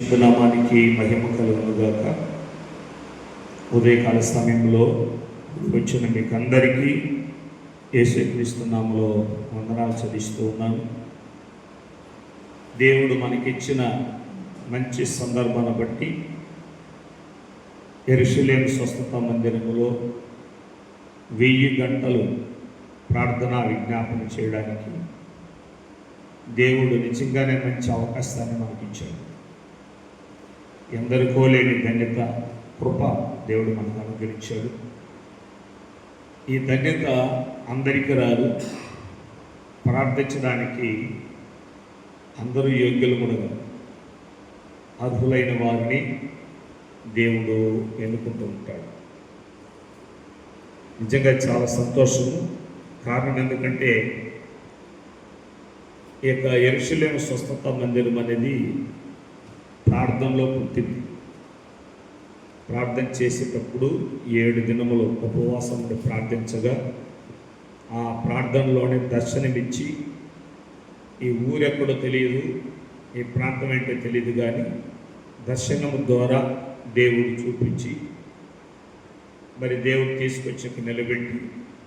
నామానికి మహిమ కలుగునుగాక. ఉదయకాల సమయంలో వచ్చిన మీకు అందరికీ యేసుక్రీస్తు నామములో వందనాలు చెల్లిస్తూ ఉన్నాను. దేవుడు మనకిచ్చిన మంచి సందర్భాన్ని బట్టి యెరూషలేము స్వస్థత మందిరములో 1000 గంటలు ప్రార్థనా విజ్ఞాపన చేయడానికి దేవుడు నిజంగానే మంచి అవకాశాన్ని మనకిచ్చాడు. ఎందరికో లేని ధన్యత, కృప దేవుడు మనకు అనుగ్రహించాడు. ఈ ధన్యత అందరికీ రాదు. ప్రార్థించడానికి అందరూ యోగ్యులు కూడా అర్హులైన వారిని దేవుడు ఎన్నుకుంటూ ఉంటాడు. నిజంగా చాలా సంతోషము. కారణం ఎందుకంటే ఈ యొక్క యెరూషలేము స్వస్థత మందిరం అనేది ప్రార్థనలో పుట్టింది. ప్రార్థన చేసేటప్పుడు 7 దినములు ఉపవాసం ఉండి ప్రార్థించగా ఆ ప్రార్థనలోనే దర్శనమిచ్చి, ఈ ఊరెక్కడో తెలియదు, ఈ ప్రాంతం ఏంటో తెలియదు, కానీ దర్శనము ద్వారా దేవుడు చూపించి మరి దేవుడు తీసుకొచ్చి నిలబెట్టి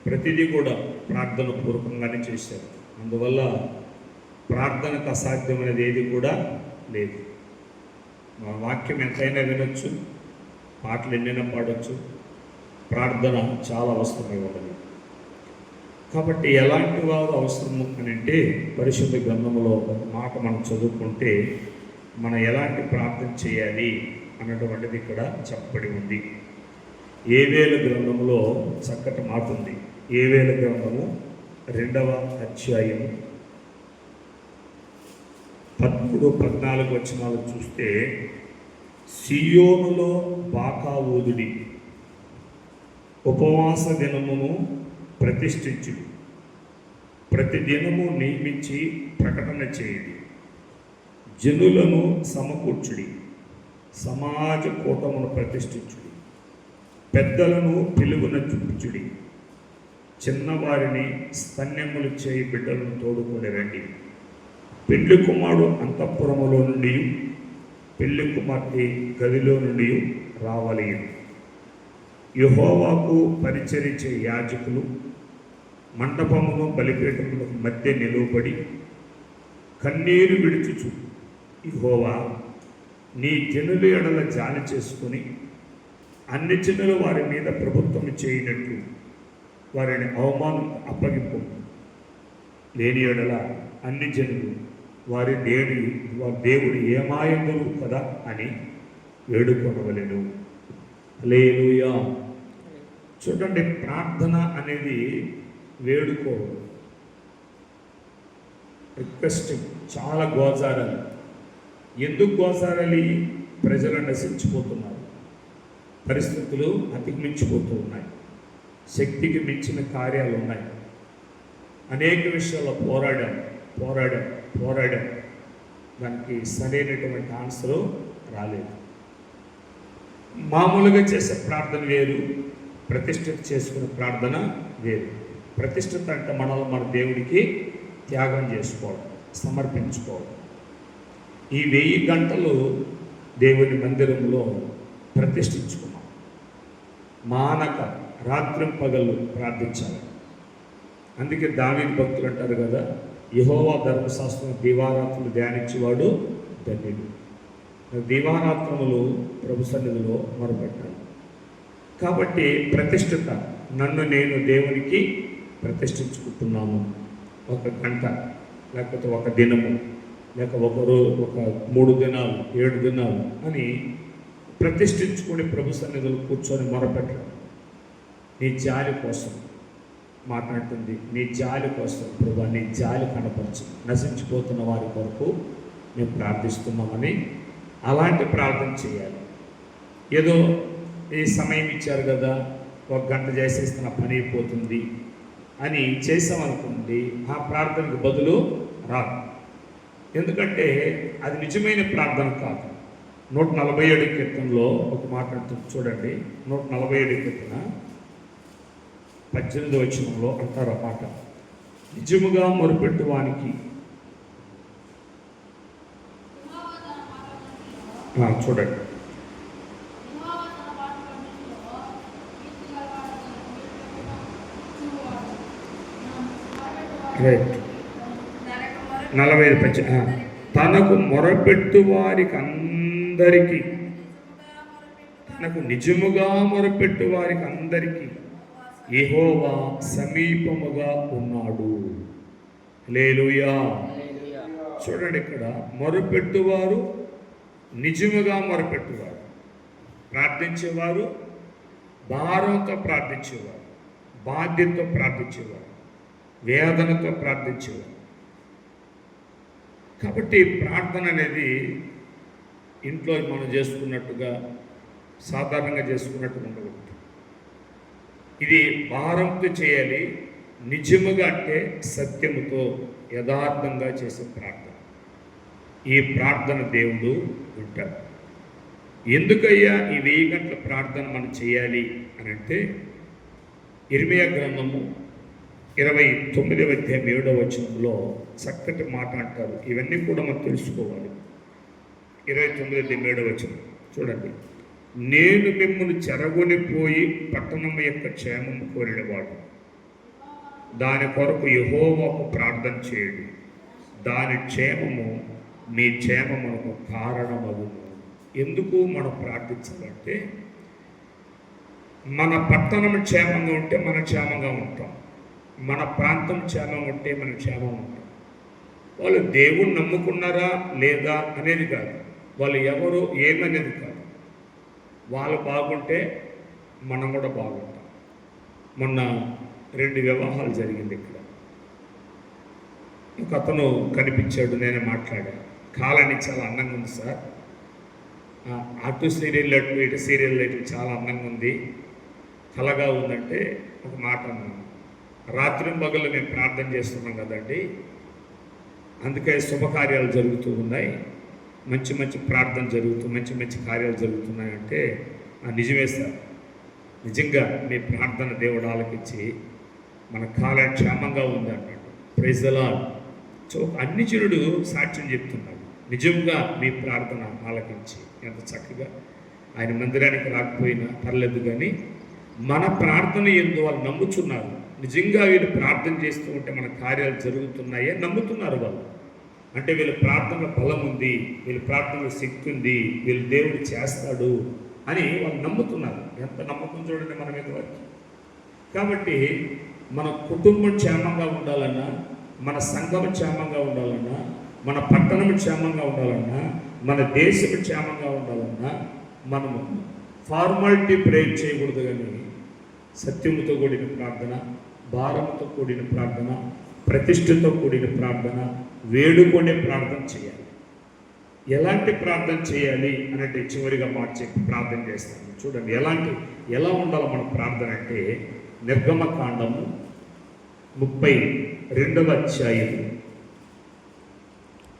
ప్రతిదీ కూడా ప్రార్థన పూర్వకంగానే చేశారు. అందువల్ల ప్రార్థనకు అసాధ్యమైనది ఏది కూడా లేదు. మా వాక్యం ఎంతైనా వినొచ్చు, పాటలు ఎన్నైనా పాడవచ్చు, ప్రార్థన చాలా అవసరమై ఉన్నది. కాబట్టి ఎలాంటి వారు అవసరము అని అంటే, పరిశుద్ధ గ్రంథంలో ఒక మాట మనం చదువుకుంటే మనం ఎలాంటి ప్రార్థన చేయాలి అన్నటువంటిది ఇక్కడ చెప్పబడి ఉంది. యేవేలు గ్రంథంలో చక్కటి మాట ఉంది. యేవేలు గ్రంథము 2వ అధ్యాయం 13-14 వచనాలు చూస్తే, సియోనులో బాకా ఊదుడి, ఉపవాస దినమును ప్రతిష్ఠించుడి, ప్రతి దినము నియమించి ప్రకటన చేయుడి, జనులను సమకూర్చుడి, సమాజ కూటమును ప్రతిష్ఠించుడి, పెద్దలను పిలుగున చూపించుడి, చిన్నవారిని స్తన్యములు చేయి బిడ్డలను తోడుకొని రండి. పెళ్లి కుమారుడు అంతఃపురములో నుండి, పెళ్లి కుమార్తె గదిలో నుండి రావాలి. యెహోవాకు పరిచరించే యాజకులు మంటపమును బలిపీఠములకు మధ్య నిలువబడి కన్నీరు విడుచుచు, యెహోవా నీ జనుల ఎడల జాలి చేసుకుని అన్ని జనులు వారి మీద ప్రభుత్వం చేయనట్లు వారిని అవమానం అప్పగింపు, లేని ఎడల అన్ని జనులు వారి దేవుడు ఏమాయందురు కదా అని వేడుకొనవలెను. హల్లెలూయా. చూడండి, ప్రార్థన అనేది వేడుకోవడం, రిక్వెస్టింగ్. చాలా గోజారాలి. ఎందుకు గోజారాలి? ప్రజలు నశించిపోతున్నారు, పరిస్థితులు అతిమించిపోతూ ఉన్నాయి, శక్తికి మించిన కార్యాలు ఉన్నాయి. అనేక విషయాల్లో పోరాడాం, దానికి సరైనటువంటి ఆన్సరు రాలేదు. మామూలుగా చేసే ప్రార్థన వేరు, ప్రతిష్ఠిత చేసుకునే ప్రార్థన వేరు. ప్రతిష్ఠిత అంటే మనలో మన దేవుడికి త్యాగం చేసుకోవడం, సమర్పించుకోవడం. ఈ 1000 గంటలు దేవుని మందిరంలో ప్రతిష్ఠించుకున్నాం. మానక రాత్రి పగళ్ళు ప్రార్థించాలి. అందుకే దావీదు భక్తులు అంటారు కదా, యెహోవా ధర్మశాస్త్రం దీవారాత్రులు ధ్యానించేవాడు ధన్యుడు. దీవారాత్రములు ప్రభు సన్నిధిలో మొరపెట్టాలి. కాబట్టి ప్రతిష్ఠిత, నన్ను నేను దేవునికి ప్రతిష్ఠించుకుంటున్నాను. 1 గంట, లేకపోతే 1 దినము, లేక 1 రోజు, 3 దినాలు, 7 దినాలు అని ప్రతిష్ఠించుకొని ప్రభు సన్నిధిలో కూర్చొని మొరపెట్టడం. నీ జాలి కోసం మాట్లాడుతుంది. నీ జాలి కోసం ప్రభు, నీ జాలి కనపరచు, నశించిపోతున్న వారి కొరకు మేము ప్రార్థిస్తున్నామని అలాంటి ప్రార్థన చేయాలి. ఏదో ఈ సమయం ఇచ్చారు కదా, 1 గంట చేసేస్తున్న పని అయిపోతుంది అని చేసామనుకోండి, ఆ ప్రార్థనకు బదులు రాదు. ఎందుకంటే అది నిజమైన ప్రార్థన కాదు. 147 కీర్తనలో ఒక మాట్లాడుతుంది చూడండి. 147 కీర్తన 18వ వచనంలో అంటారు ఆ మాట, నిజముగా మొరుపెట్టువానికి చూడండి. రైట్. 45 తనకు మొరపెట్టు వారికి అందరికీ, తనకు నిజముగా మొరపెట్టు వారికి అందరికీ యెహోవా సమీపముగా ఉన్నాడు. హల్లెలూయా. చూడండి, ఇక్కడ మొరపెట్టువారు, నిజముగా మొరపెట్టువారు, ప్రార్థించేవారు, భారంతో ప్రార్థించేవారు, బాధ్యతతో ప్రార్థించేవారు, వేదనతో ప్రార్థించేవారు. కాబట్టి ప్రార్థన అనేది ఇంట్లో మనం చేసుకున్నట్టుగా, సాధారణంగా చేసుకున్నట్టుగా ఉండకూడదు. ఇది భారంతో చేయాలి. నిజముగా అంటే సత్యముతో, యథార్థంగా చేసే ప్రార్థన. ఈ ప్రార్థన దేవుడు వింటాడు. ఎందుకయ్యా ఈ 1000 గంటల ప్రార్థన మనం చేయాలి అని అంటే, ఇర్మీయా గ్రంథము 29వ అధ్యాయం 7వ వచనంలో చక్కటి మాట అంటారు. ఇవన్నీ కూడా మనం తెలుసుకోవాలి. 29వ అధ్యాయం 7వ వచనం చూడండి. నేను మిమ్మల్ని చెరగొనిపోయి పట్టణం యొక్క క్షేమము కోరినవాడు, దాని కొరకు యెహోవాకు ప్రార్థన చేయండి, దాని క్షేమము మీ క్షేమమునకు కారణమగును. ఎందుకు మనం ప్రార్థించాలంటే, మన పట్టణం క్షేమంగా ఉంటే మనం క్షేమంగా ఉంటాం, మన ప్రాంతం క్షేమంగా ఉంటే మనం క్షేమంగా ఉంటాం. వాళ్ళు దేవుణ్ణి నమ్ముకున్నారా లేదా అనేది కాదు, వాళ్ళు ఎవరు ఏమనేది కాదు. వాళ్ళు బాగుంటే మనం కూడా బాగుంటాం. మొన్న 2 వివాహాలు జరిగింది ఇక్కడ. ఒక అతను కనిపించాడు, నేనే మాట్లాడా. కాలని చాలా అందంగా ఉంది సార్, అటు సీరియల్ అటు ఇటు సీరియల్ ఇటు చాలా అందంగా ఉంది, కలగా ఉందంటే ఒక మాట అన్నాను. రాత్రి పగలు మేము ప్రార్థన చేస్తున్నాం కదండి, అందుకే శుభకార్యాలు జరుగుతూ ఉన్నాయి, మంచి మంచి ప్రార్థన జరుగుతూ మంచి మంచి కార్యాలు జరుగుతున్నాయంటే నిజమే సార్, నిజంగా మీ ప్రార్థన దేవుడు ఆలకించి మన కాలం క్షేమంగా ఉంది అన్నాడు. Praise the lord. సో అన్ని జనుడు సాక్ష్యం చెప్తున్నాడు, నిజంగా మీ ప్రార్థన ఆలకించి. ఎంత చక్కగా, ఆయన మందిరానికి రాకపోయినా పర్లేదు, కానీ మన ప్రార్థన ఎందు వాళ్ళు నమ్ముతున్నారు. నిజంగా వీళ్ళు ప్రార్థన చేస్తూ ఉంటే మన కార్యాలు జరుగుతున్నాయే నమ్ముతున్నారు వాళ్ళు. అంటే వీళ్ళ ప్రార్థనలో బలం ఉంది, వీళ్ళ ప్రార్థనలో శక్తి ఉంది, వీళ్ళు దేవుడు చేస్తాడు అని వాళ్ళు నమ్ముతున్నారు. ఎంత నమ్మకం చూడండి మన మీద వారికి. కాబట్టి మన కుటుంబం క్షేమంగా ఉండాలన్నా, మన సంఘం క్షేమంగా ఉండాలన్నా, మన పట్టణం క్షేమంగా ఉండాలన్నా, మన దేశం క్షేమంగా ఉండాలన్నా మనము ఫార్మాలిటీ ప్రేయర్ చేయకూడదు, కానీ సత్యముతో కూడిన ప్రార్థన, భారంతో కూడిన ప్రార్థన, ప్రతిష్టతో కూడిన ప్రార్థన, వేడుకొనే ప్రార్థన చేయాలి. ఎలాంటి ప్రార్థన చేయాలి అనంటే చివరిగా మాట చెప్పి ప్రార్థన చేస్తాను. చూడండి ఎలా ఉండాలో మన ప్రార్థన అంటే, నిర్గమకాండము 32వ అధ్యాయం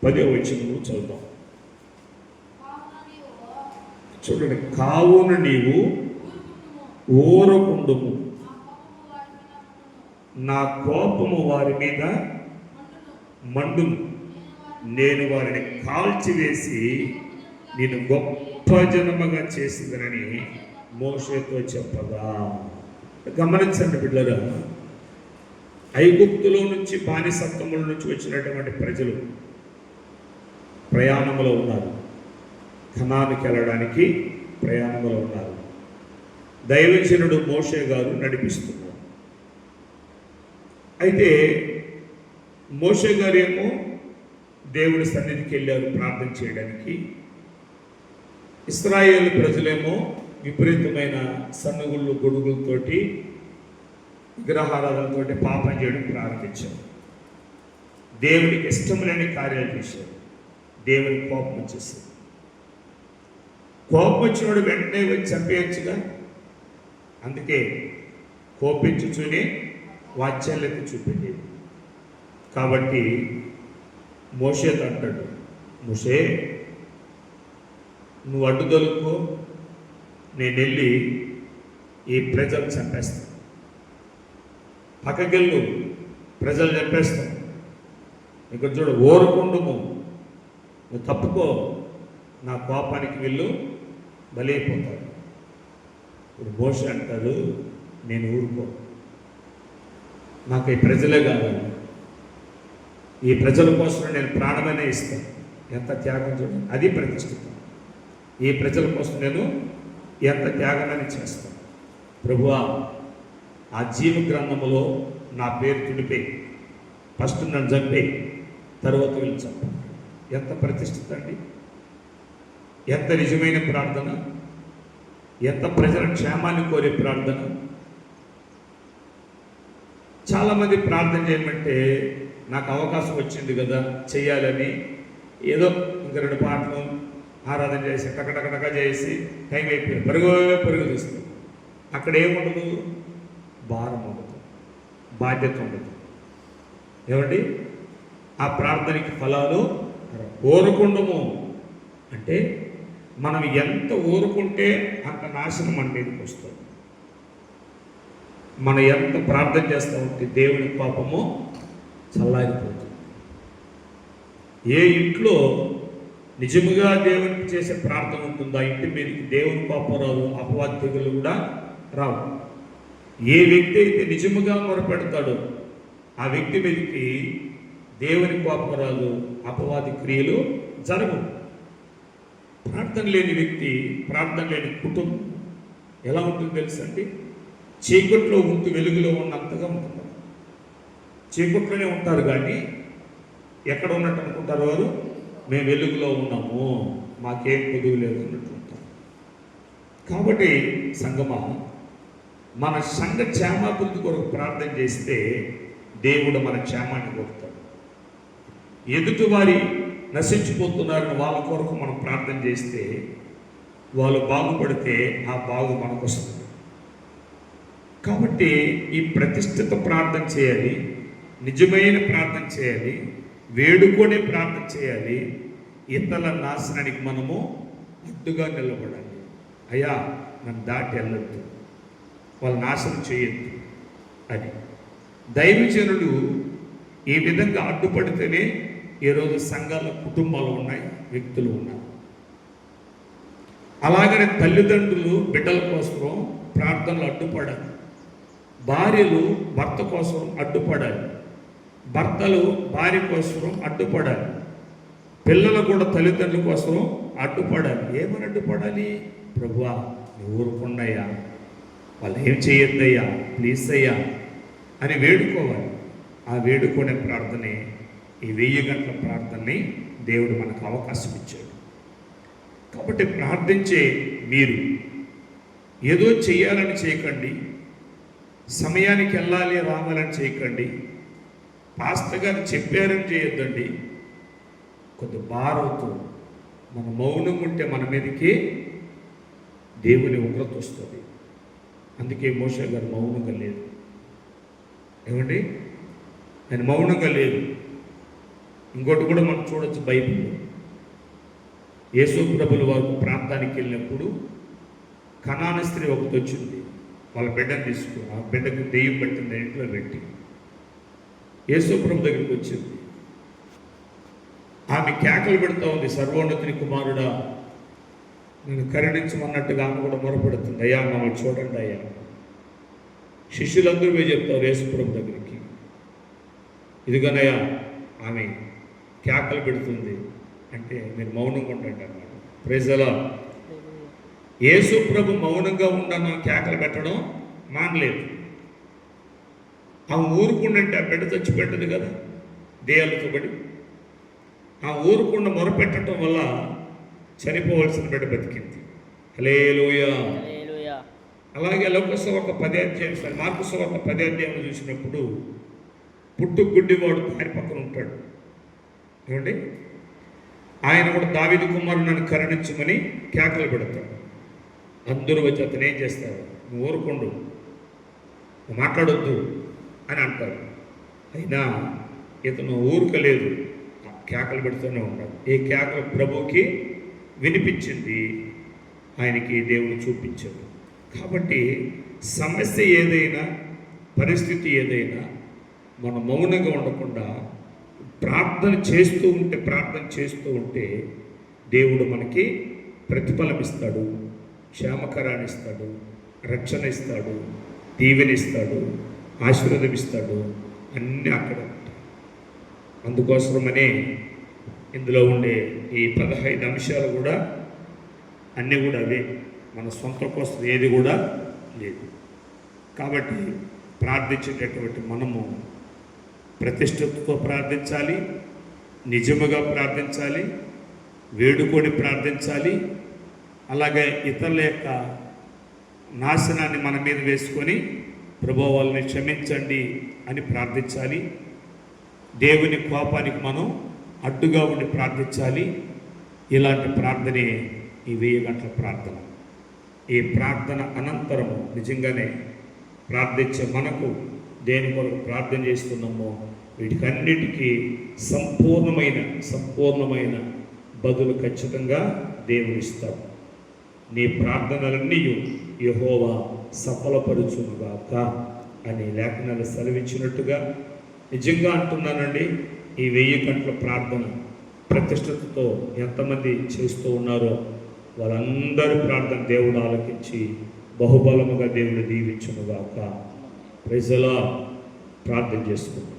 10వ వచనము చదువుతాం. చూడండి. కావున నీవు ఊరకుండుము, నా కోపము వారి మీద మండును, నేను వారిని కాల్చివేసి నేను గొప్ప జనముగా చేసిందనని మోషేతో చెప్పగా. గమనించండి బిడ్డలారా, ఐగుప్తులో నుంచి బానిసత్వముల నుంచి వచ్చినటువంటి ప్రజలు ప్రయాణంలో ఉన్నారు, కనానుకి వెళ్ళడానికి ప్రయాణంలో ఉన్నారు. దైవజనుడు మోషే గారు నడిపిస్తున్నారు. అయితే మోషే గారు ఏమో దేవుడి సన్నిధికి వెళ్ళారు ప్రార్థన చేయడానికి. ఇశ్రాయేలు ప్రజలేమో విపరీతమైన సన్నుగుళ్ళు గొడుగులతోటి విగ్రహారాధనతోటి పాపం చేయడం ప్రారంభించారు. దేవుడికి ఇష్టం లేని కార్యాలు చేశారు. దేవుని కోపం వచ్చేసింది. కోపం వచ్చినోడు వెంటనే వచ్చి చంపేయచ్చుగా. అందుకే కోపించుచుని వాత్సల్యత చూపించేది. కాబట్టి మోషేతో అంటాడు, మోషే నువ్వు అడ్డు దొరుకు, నేను వెళ్ళి ఈ ప్రజలు చంపేస్తాను, పక్కకెళ్ళు, ప్రజలు చంపేస్తాను. ఇక్కడ చూడు, ఓరుకుండుము, నువ్వు తప్పుకో, నా కోపానికి వీళ్ళు బలైపోతారు. ఇప్పుడు మోషే అంటారు, నేను ఊరుకో, నాకు ఈ ప్రజలే కావాలి, ఈ ప్రజల కోసం నేను ప్రాణమైనా ఇస్తాను. ఎంత త్యాగం చూడండి, అది ప్రతిష్ఠితం. ఈ ప్రజల కోసం నేను ఎంత త్యాగమైనా చేస్తాను. ప్రభువా, ఆ జీవ గ్రంథములో నా పేరు తుడిపే, ఫస్ట్ నన్ను చంపే, తర్వాత వీళ్ళు చంపాలి. ఎంత ప్రతిష్ఠిత అండి, ఎంత నిజమైన ప్రార్థన, ఎంత ప్రజల క్షేమాన్ని కోరే ప్రార్థన. చాలామంది ప్రార్థన చేయమంటే నాకు అవకాశం వచ్చింది కదా చెయ్యాలని ఏదో ఇంక 2 పాటలు ఆరాధన చేసి టకటకటక చేసి టైం అయిపోయింది, పరుగు తీస్తుంది. అక్కడ ఏముండదు, భారం ఉండదు, బాధ్యత ఉండదు. ఏమండి, ఆ ప్రార్థనకి ఫలాలు ఊరుకుండము అంటే మనం ఎంత ఊరుకుంటే అంత నాశనం మన మీదకి వస్తుంది. మనం ఎంత ప్రార్థన చేస్తూ ఉంటే దేవుని కోపము చల్లారిపోతుంది. ఏ ఇంట్లో నిజముగా దేవునికి చేసే ప్రార్థన ఉంటుందో ఆ ఇంటి మీదకి దేవుని కోపం రాదు, అపవాది తెగులు కూడా రావు. ఏ వ్యక్తి అయితే నిజముగా మొరపెడతాడో ఆ వ్యక్తి మీదకి దేవుని కోపం రాదు, అపవాది క్రియలు జరగవు. ప్రార్థన లేని వ్యక్తి, ప్రార్థన లేని కుటుంబం ఎలా ఉంటుందో తెలుసండి, చీకట్లో ఉంటూ వెలుగులో ఉన్నంతగా ఉంటుంది. చీకట్లోనే ఉంటారు కానీ ఎక్కడ ఉన్నట్టు అనుకుంటారు వారు, మేము వెలుగులో ఉన్నాము, మాకేం పొదుగు లేదు అన్నట్టు ఉంటారు. కాబట్టి సంగమా, మన సంఘ క్షేమాభివృద్ధి కొరకు ప్రార్థన చేస్తే దేవుడు మన క్షేమాన్ని కొడతాడు. ఎదుటి వారి నశించిపోతున్నారని వాళ్ళ కొరకు మనం ప్రార్థన చేస్తే వాళ్ళు బాగుపడితే ఆ బాగు మనకు వస్తుంది. కాబట్టి ఈ ప్రతిష్ఠిత ప్రార్థన చేయాలి, నిజమైన ప్రార్థన చేయాలి, వేడుకొనే ప్రార్థన చేయాలి. ఇతరుల నాశనానికి మనము అడ్డుగా నిలబడాలి. అయ్యా, నన్ను దాటి వెళ్ళొద్దు, వాళ్ళు నాశనం చేయొద్దు అని. దైవజనుడు ఈ విధంగా అడ్డుపడితేనే ఈరోజు సంఘాల కుటుంబాలు ఉన్నాయి, వ్యక్తులు ఉన్నారు. అలాగనే తల్లిదండ్రులు బిడ్డల కోసం ప్రార్థనలు అడ్డుపడాలి, భార్యలు భర్త కోసం అడ్డుపడాలి, భర్తలు భార్య కోసం అడ్డుపడాలి, పిల్లలు కూడా తల్లిదండ్రుల కోసం అడ్డుపడాలి. ఏమని అడ్డుపడాలి? ప్రభువా, నువ్వు ఊరుకున్నాయా, వాళ్ళు ఏం చేయొద్దయ్యా, ప్లీజ్ అయ్యా అని వేడుకోవాలి. ఆ వేడుకునే ప్రార్థనే ఈ 1000 గంటల ప్రార్థనని దేవుడు మనకు అవకాశం ఇచ్చాడు. కాబట్టి ప్రార్థించే మీరు ఏదో చేయాలని చేయకండి, సమయానికి వెళ్ళాలి రావాలని చేయకండి, పాస్టర్ గారు చెప్పారని చేయొద్దండి. కొద్ది భారంతో మన మౌనం ఉంటే మన మీదకి దేవుని ఉగ్రత వస్తుంది. అందుకే మోషే గారు మౌనంగా లేదు. ఏమండి, ఆయన మౌనంగా లేదు. ఇంకోటి కూడా మనం చూడొచ్చు బైబిల్లో. యేసు ప్రభుల వారు ప్రాంతానికి వెళ్ళినప్పుడు కనాను స్త్రీ ఒకటి వచ్చింది, వాళ్ళ బిడ్డను తీసుకుని ఆ బిడ్డకు దెయ్యం పట్టింది ఇంట్లో పెట్టి యేసు ప్రభు దగ్గరికి వచ్చింది. ఆమె కేకలు పెడతా ఉంది, సర్వోన్నతుని కుమారుడా నేను కరుణించమన్నట్టుగా ఆమె కూడా మొరపెడుతుంది, అయ్యా మమ్మల్ని చూడండి అయ్యా. శిష్యులందరూ పోయి చెప్తారు యేసు ప్రభు దగ్గరికి, ఇదిగోనయ్యా ఆమె కేకలు పెడుతుంది అంటే మీరు మౌనంగా ఉండండి అన్నాడు. Praise the lord. యేసు ప్రభు మౌనంగా ఉండన్న కేకలు పెట్టడం మానలేదు. ఆ ఊరుకుండంటే ఆ బిడ్డ చచ్చిపెట్టదు కదా దేయాలతో పడి. ఆ ఊరుకుండా మొరపెట్టడం వల్ల చనిపోవలసిన బిడ్డ బతికింది. హల్లెలూయా. అలాగే లోక సువార్త 10వ అధ్యాయం, మార్కు సువార్త 10వ అధ్యాయంలో చూసినప్పుడు పుట్టు గుడ్డివాడు దారి పక్కన ఉంటాడు. ఏమండి, ఆయన కూడా దావీదు కుమారుడు నన్ను కరుణించమని కేకలు పెడతాడు. అందరూ వచ్చి అతను ఏం చేస్తారు, నువ్వు ఊరుకుండు, నువ్వు మాట్లాడొద్దు అని అంటారు. అయినా ఇతను ఊరుకలేదు, కేకలు పెడుతూనే ఉంటాడు. ఈ కేకలు ప్రభువుకి వినిపించింది, ఆయనకి దేవుడు చూపించాడు. కాబట్టి సమస్య ఏదైనా, పరిస్థితి ఏదైనా మనం మౌనంగా ఉండకుండా ప్రార్థన చేస్తూ ఉంటే దేవుడు మనకి ప్రతిఫలం ఇస్తాడు, క్షేమకరాన్ని ఇస్తాడు, రక్షణ ఇస్తాడు, దీవెనిస్తాడు, ఆశీర్వాదం ఇస్తాడు, అన్నీ అక్కడ ఉంటాయి. అందుకోసమనే ఇందులో ఉండే ఈ 15 అంశాలు కూడా అన్నీ కూడా అవే, మన సొంత కోసం ఏది కూడా లేదు. కాబట్టి ప్రార్థించేటటువంటి మనము ప్రతిష్టతో ప్రార్థించాలి, నిజముగా ప్రార్థించాలి, వేడుకొని ప్రార్థించాలి. అలాగే ఇతరుల యొక్క నాశనాన్ని మన మీద వేసుకొని ప్రభువా వాళ్ళని క్షమించండి అని ప్రార్థించాలి. దేవుని కోపానికి మనం అడ్డుగా ఉండి ప్రార్థించాలి. ఇలాంటి ప్రార్థనే ఈ 1000 గంటల ప్రార్థన. ఈ ప్రార్థన అనంతరము నిజంగానే ప్రార్థించే మనకు దేని కొరకు ప్రార్థన చేస్తున్నామో వీటికన్నిటికీ సంపూర్ణమైన బదులు ఖచ్చితంగా దేవుడు ఇస్తాడు. నీ ప్రార్థనలన్నీ యెహోవా సఫలపరుచునుగాక అని లేఖనాలు సెలవిచ్చినట్టుగా నిజంగా అంటున్నానండి. ఈ 1000 గంటల ప్రార్థన ప్రతిష్టతతో ఎంతమంది చేస్తూ ఉన్నారో వాళ్ళందరి ప్రార్థన దేవుడు ఆలకించి బహుబలముగా దేవుడు దీవించునుగాక. Praise the Lord. ప్రార్థన చేసుకుంటాం.